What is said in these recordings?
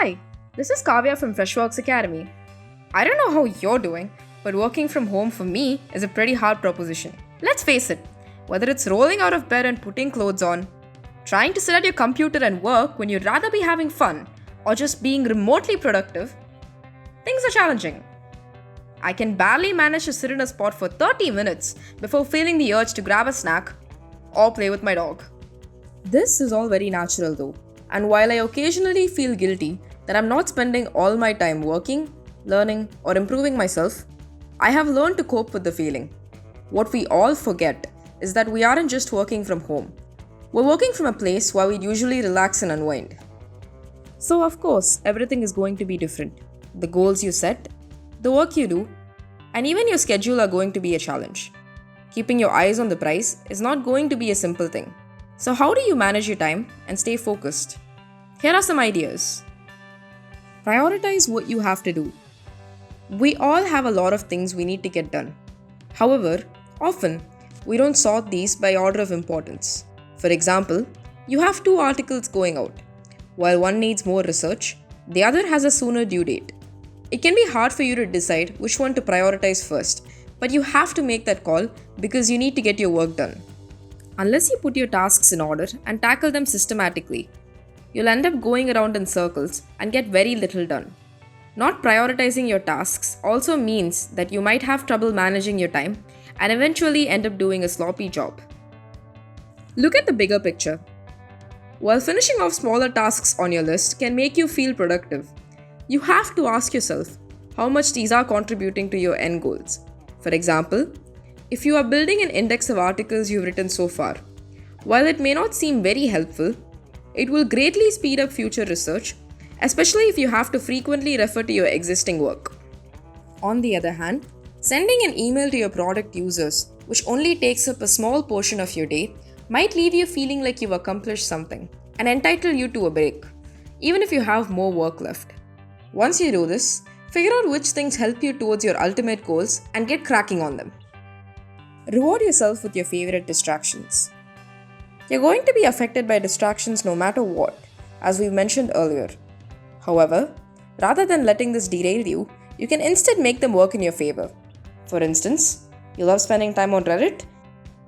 Hi, this is Kavya from Freshworks Academy. I don't know how you're doing, but working from home for me is a pretty hard proposition. Let's face it, whether it's rolling out of bed and putting clothes on, trying to sit at your computer and work when you'd rather be having fun, or just being remotely productive, things are challenging. I can barely manage to sit in a spot for 30 minutes before feeling the urge to grab a snack or play with my dog. This is all very natural though, and while I occasionally feel guilty that I'm not spending all my time working, learning, or improving myself, I have learned to cope with the feeling. What we all forget is that we aren't just working from home. We're working from a place where we usually relax and unwind. So of course, everything is going to be different. The goals you set, the work you do, and even your schedule are going to be a challenge. Keeping your eyes on the prize is not going to be a simple thing. So how do you manage your time and stay focused? Here are some ideas. Prioritize what you have to do. We all have a lot of things we need to get done. However, often we don't sort these by order of importance. For example, you have 2 articles going out. While one needs more research, the other has a sooner due date. It can be hard for you to decide which one to prioritize first, but you have to make that call because you need to get your work done. Unless you put your tasks in order and tackle them systematically, you'll end up going around in circles and get very little done. Not prioritizing your tasks also means that you might have trouble managing your time and eventually end up doing a sloppy job. Look at the bigger picture. While finishing off smaller tasks on your list can make you feel productive, you have to ask yourself how much these are contributing to your end goals. For example, if you are building an index of articles you've written so far, while it may not seem very helpful, it will greatly speed up future research, especially if you have to frequently refer to your existing work. On the other hand, sending an email to your product users, which only takes up a small portion of your day, might leave you feeling like you've accomplished something and entitle you to a break, even if you have more work left. Once you do this, figure out which things help you towards your ultimate goals and get cracking on them. Reward yourself with your favorite distractions. You're going to be affected by distractions no matter what, as we mentioned earlier. However, rather than letting this derail you, you can instead make them work in your favor. For instance, you love spending time on Reddit?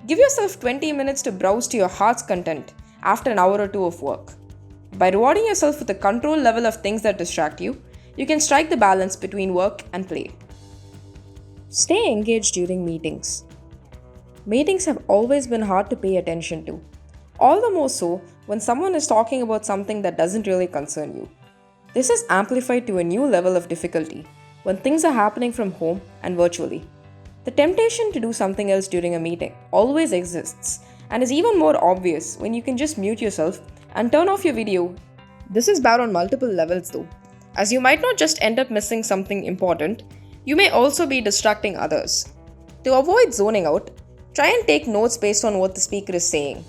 Give yourself 20 minutes to browse to your heart's content after an hour or 2 of work. By rewarding yourself with a control level of things that distract you, you can strike the balance between work and play. Stay engaged during meetings. Meetings have always been hard to pay attention to, all the more so when someone is talking about something that doesn't really concern you. This is amplified to a new level of difficulty when things are happening from home and virtually. The temptation to do something else during a meeting always exists and is even more obvious when you can just mute yourself and turn off your video. This is bad on multiple levels though, as you might not just end up missing something important, you may also be distracting others. To avoid zoning out, try and take notes based on what the speaker is saying.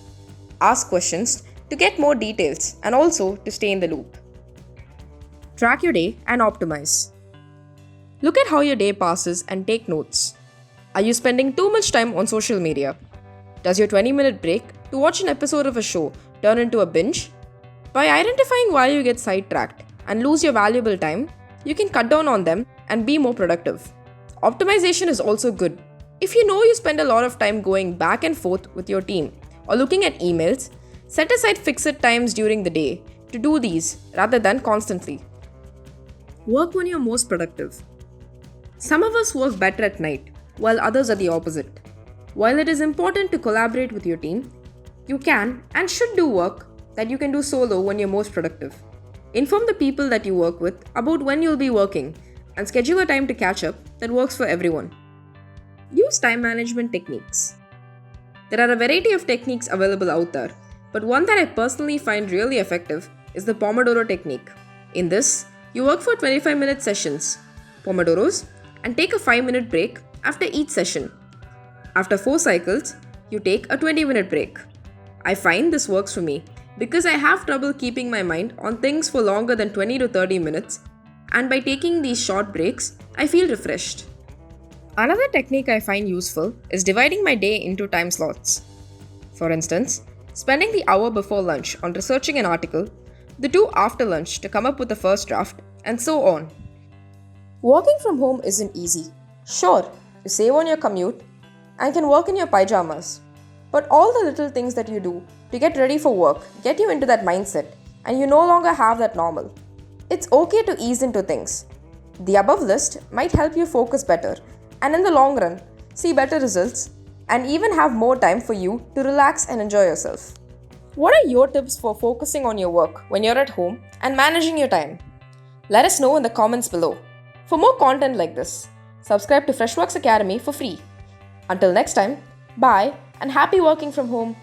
Ask questions to get more details and also to stay in the loop. Track your day and optimize. Look at how your day passes and take notes. Are you spending too much time on social media? Does your 20-minute break to watch an episode of a show turn into a binge? By identifying why you get sidetracked and lose your valuable time, you can cut down on them and be more productive. Optimization is also good. If you know you spend a lot of time going back and forth with your team or looking at emails, set aside fixed times during the day to do these rather than constantly. Work when you're most productive. Some of us work better at night, while others are the opposite. While it is important to collaborate with your team, you can and should do work that you can do solo when you're most productive. Inform the people that you work with about when you'll be working and schedule a time to catch up that works for everyone. Use time management techniques. There are a variety of techniques available out there, but one that I personally find really effective is the Pomodoro technique. In this, you work for 25-minute sessions, Pomodoros, and take a 5-minute break after each session. After 4 cycles, you take a 20-minute break. I find this works for me because I have trouble keeping my mind on things for longer than 20 to 30 minutes, and by taking these short breaks, I feel refreshed. Another technique I find useful is dividing my day into time slots. For instance, spending the hour before lunch on researching an article the two after lunch to come up with the first draft, and so on. Working from home isn't easy. Sure, you save on your commute and can work in your pajamas. But all the little things that you do to get ready for work get you into that mindset, and you no longer have that normal. It's okay to ease into things. The above list might help you focus better and in the long run, see better results and even have more time for you to relax and enjoy yourself. What are your tips for focusing on your work when you're at home and managing your time? Let us know in the comments below. For more content like this, subscribe to Freshworks Academy for free. Until next time, bye and happy working from home.